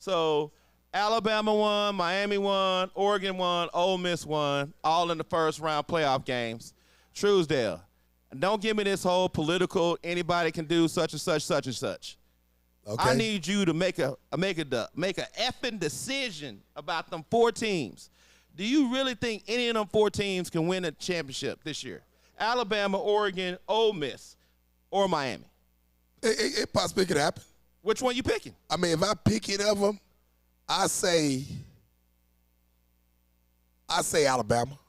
So Alabama won, Miami won, Oregon won, Ole Miss won, all in the first round playoff games. Truesdale, don't give me this whole political, anybody can do such and such, such and such. Okay. I need you to make a effing decision about them 4 teams. Do you really think any of them 4 teams can win a championship this year? Alabama, Oregon, Ole Miss, or Miami? It possibly could happen. Which one you picking? I mean, if I pick any of them, I say Alabama.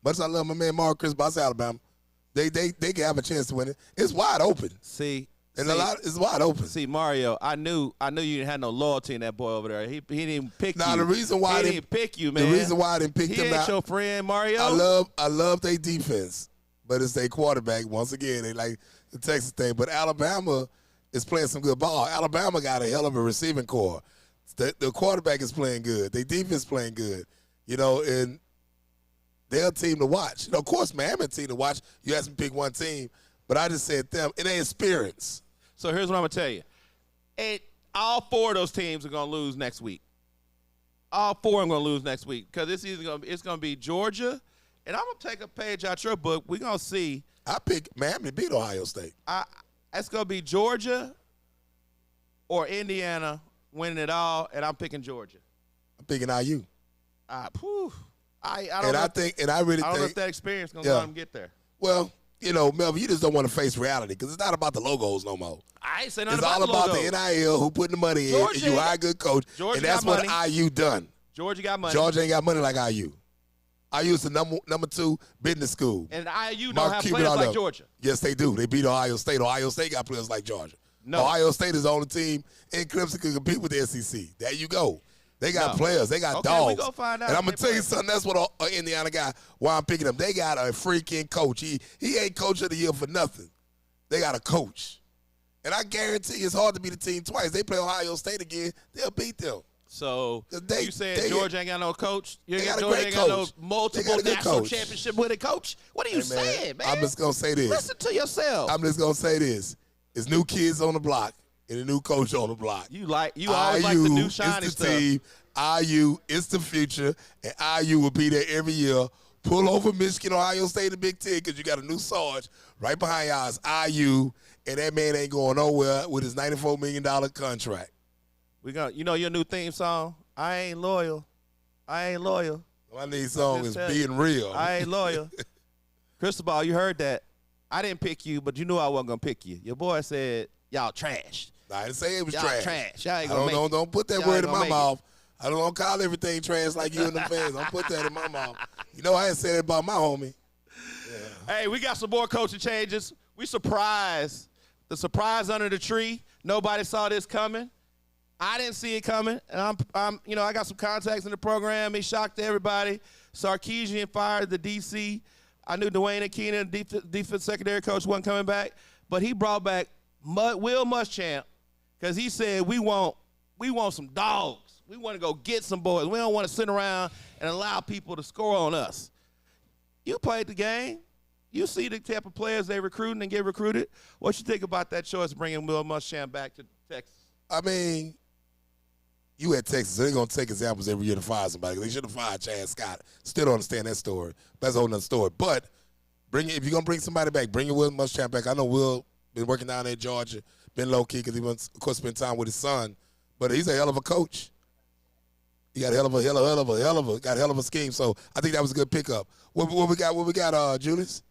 Much as I love my man Mark Chris, but I say Alabama. They can have a chance to win it. It's wide open. It's wide open. See, Mario, I knew you didn't have no loyalty in that boy over there. He didn't pick you. Now the reason why he didn't pick you, man. The reason why I didn't pick he them ain't out. your friend, Mario. I love their defense, but it's their quarterback. Once again, they like the Texas thing. But Alabama is playing some good ball. Alabama got a hell of a receiving core. The quarterback is playing good. Their defense playing good. You know, and they're a team to watch. You know, of course, Miami a team to watch. You asked me to pick one team, but I just said them. It ain't experience. So here's what I'm going to tell you. All 4 of those teams are going to lose next week. All 4 are going to lose next week because it's going to be Georgia, and I'm going to take a page out your book. We're going to see. I pick Miami to beat Ohio State. It's going to be Georgia or Indiana winning it all, and I'm picking Georgia. I'm picking IU. I don't know if that experience is going to let them get there. Well, you know, Melvin, you just don't want to face reality because it's not about the logos no more. I ain't saying nothing it's about all the about the NIL, who putting the money in, and you hire a good coach, and that's what IU done. Georgia got money. Georgia ain't got money like IU. IU is the number 2 business school. And IU don't have players like Georgia. Yes, they do. They beat Ohio State. Ohio State got players like Georgia. No. Ohio State is the only team in Clemson can compete with the SEC. There you go. They got players. They got dogs. We go find out. And I'm going to tell you something. That's what Indiana got. Why I'm picking them. They got a freaking coach. He ain't coach of the year for nothing. They got a coach. And I guarantee it's hard to beat a team twice. They play Ohio State again, they'll beat them. So you said Georgia ain't got no coach? Georgia ain't got no multiple national championship winning coach? What are you saying, man? I'm just going to say this. Listen to yourself. I'm just going to say this. It's new kids on the block and a new coach on the block. You always like the new shiny is the stuff. team. IU is the future, and IU will be there every year. Pull over Michigan, Ohio State, the Big Ten, because you got a new Sarge right behind y'all. It's IU, and that man ain't going nowhere with his $94 million contract. You know your new theme song? I ain't loyal. My new song is Being Real. I ain't loyal. Cristobal, you heard that. I didn't pick you, but you knew I wasn't going to pick you. Your boy said, y'all trash. I didn't say it was y'all trash. Y'all ain't gonna don't put that word in my mouth. I don't call everything trash like you and the fans. Don't put that in my mouth. You know I ain't said it about my homie. Yeah. Hey, we got some more coaching changes. We surprised. The surprise under the tree. Nobody saw this coming. I didn't see it coming. And I got some contacts in the program. He shocked everybody. Sarkisian fired the DC. I knew Dwayne Akina, the defense secondary coach, wasn't coming back. But he brought back Will Muschamp because he said we want some dogs. We want to go get some boys. We don't want to sit around and allow people to score on us. You played the game. You see the type of players they recruiting and get recruited. What you think about that choice bringing Will Muschamp back to Texas? I mean, you at Texas, so they're going to take examples every year to fire somebody. They should have fired Chad Scott. Still don't understand that story. That's a whole nother story. But if you're going to bring somebody back, bring your Will Muschamp back. I know Will been working down there in Georgia, been low-key because he wants, of course, spend time with his son. But he's a hell of a coach. He got a hell of a scheme. So I think that was a good pickup. What we got, Julius?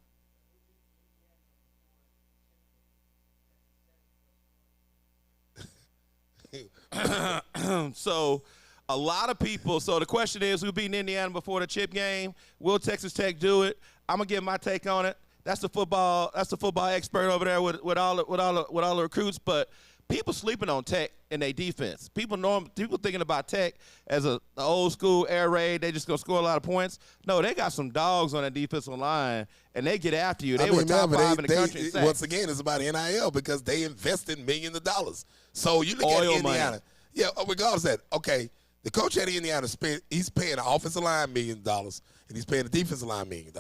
So a lot of people. So the question is, who beat Indiana before the chip game? Will Texas Tech do it? I'm gonna give my take on it. That's the football expert over there with all the recruits, but. People sleeping on Tech and their defense. People thinking about Tech as an old school air raid. They just gonna score a lot of points. No, they got some dogs on that defensive line, and they get after you. They were top 5 in the country. Once again, it's about NIL because they invested millions of dollars. So you look at Indiana. Money. Yeah, regardless of that, okay, the coach at Indiana he's paying the offensive line $1 million, and he's paying the defensive line $1 million.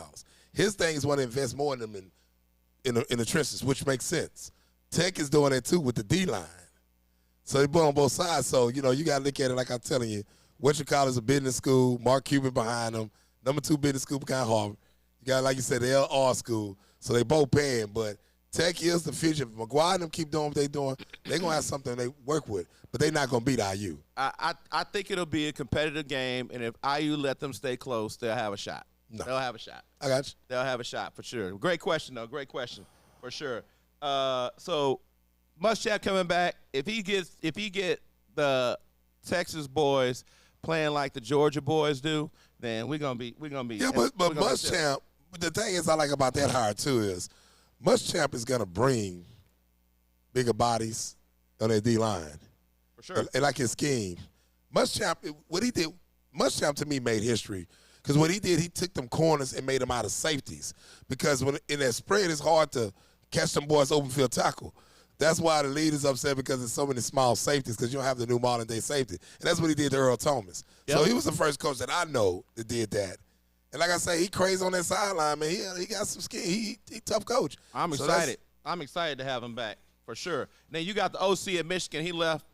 His thing is want to invest more in them in the trenches, which makes sense. Tech is doing that too with the D-line. So they put on both sides. So, you got to look at it like I'm telling you. Western College is a business school. Mark Cuban behind them. Number 2 business school behind Harvard. You got, like you said, the LR school. So they both paying. But Tech is the future. If McGuire and them keep doing what they're doing, they're going to have something they work with. But they're not going to beat IU. I think it'll be a competitive game, and if IU let them stay close, they'll have a shot. No. They'll have a shot. I got you. They'll have a shot for sure. Great question, though. Great question for sure. So Muschamp coming back. If he get the Texas boys playing like the Georgia boys do, then we're gonna be. Yeah, but Muschamp. The thing is, I like about that hire too is Muschamp is gonna bring bigger bodies on that D line. For sure. And like his scheme, Muschamp. What he did, Muschamp to me made history. Because what he did, he took them corners and made them out of safeties. Because when in that spread, it's hard to catch them boys open field tackle. That's why the lead is upset because there's so many small safeties because you don't have the new modern day safety. And that's what he did to Earl Thomas. Yep. So he was the first coach that I know that did that. And like I say, he crazy on that sideline, man. He got some skin. He tough coach. I'm excited. I'm excited to have him back for sure. Now you got the OC at Michigan. He left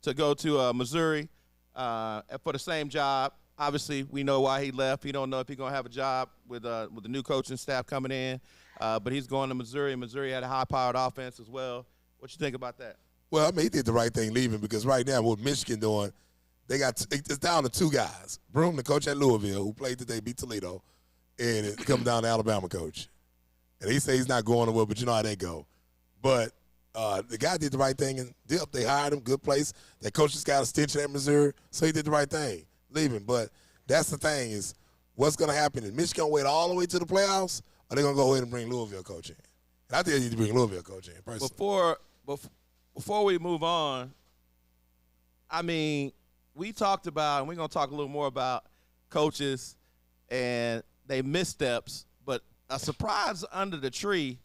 to go to Missouri for the same job. Obviously, we know why he left. He don't know if he's going to have a job with the new coaching staff coming in. But he's going to Missouri. Missouri had a high-powered offense as well. What you think about that? Well, I mean, he did the right thing leaving because right now what Michigan doing, it's down to 2 guys. Broom, the coach at Louisville, who played today, beat Toledo, and it comes down to Alabama coach. And he say he's not going nowhere, but you know how they go. But the guy did the right thing and they hired him, good place. That coach just got a stitch at Missouri, so he did the right thing. Leaving, but that's the thing is what's going to happen. Is Michigan wait all the way to the playoffs, or they going to go ahead and bring Louisville coach in? And I think they need to bring Louisville coach in personally. Before we move on, I mean, we talked about, and we're going to talk a little more about coaches and they missteps, but a surprise under the tree,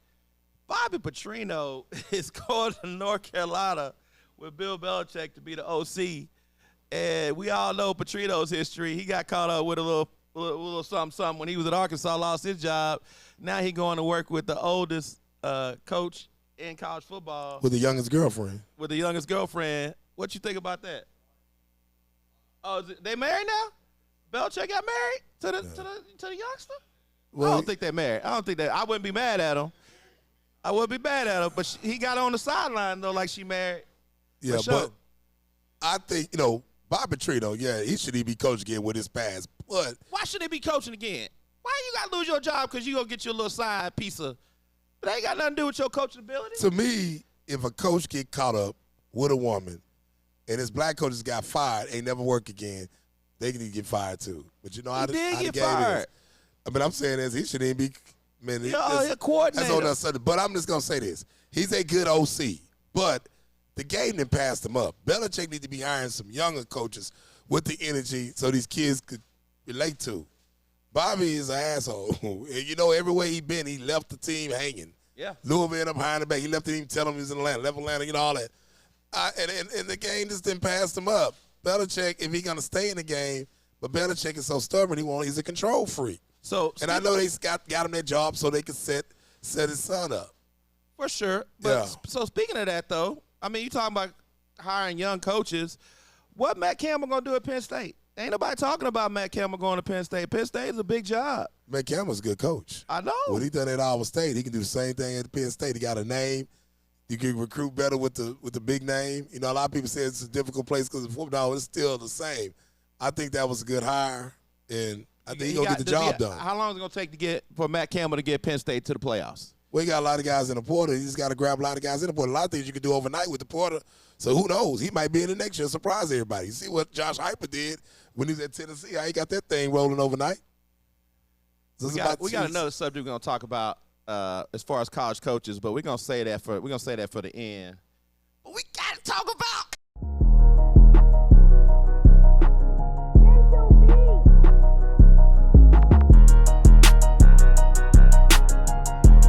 Bobby Petrino is going to North Carolina with Bill Belichick to be the OC. And we all know Petrino's history. He got caught up with a little something when he was at Arkansas, lost his job. Now he going to work with the oldest coach in college football. With the youngest girlfriend. With the youngest girlfriend. What you think about that? Oh, they married now? Belichick got married to the youngster? Well, I don't think they're married. I wouldn't be mad at him. But he got on the sideline, though, like she married. Yeah, but I think, Bob Petrino, he should be coaching again with his past. But why should he be coaching again? Why you got to lose your job because you going to get your little side piece of – but that ain't got nothing to do with your coaching ability. To me, if a coach get caught up with a woman and his black coaches got fired, ain't never work again, they need to get fired too. But you know how the game is. I mean, I'm saying this, he shouldn't even be – man, he's a coordinator. That's on that subject. But I'm just going to say this. He's a good OC, but – the game done passed him up. Belichick need to be hiring some younger coaches with the energy so these kids could relate to. Bobby is an asshole. And everywhere he been, he left the team hanging. Yeah. Louisville ended up hiring him back. He left the team telling him he was in Atlanta, left Atlanta, all that. And the game just didn't pass him up. Belichick, if he's going to stay in the game, but Belichick is so stubborn, he's a control freak. And I know they got him that job so they could set his son up. For sure. But So speaking of that, though, I mean, you talking about hiring young coaches. What Matt Campbell going to do at Penn State? Ain't nobody talking about Matt Campbell going to Penn State. Penn State is a big job. Matt Campbell's a good coach. I know. What he done at Iowa State, he can do the same thing at Penn State. He got a name. You can recruit better with the big name. A lot of people say it's a difficult place because of football. It's still the same. I think that was a good hire, and I think he's going to get the job done. How long is it going to take for Matt Campbell to get Penn State to the playoffs? Well, he got a lot of guys in the portal. He just got to grab a lot of guys in the portal. A lot of things you can do overnight with the portal. So who knows? He might be in the next year, surprise everybody. You see what Josh Heupel did when he was at Tennessee? How he got that thing rolling overnight? So we got another subject we're going to talk about as far as college coaches, but we're going to say that for the end. But we got to talk about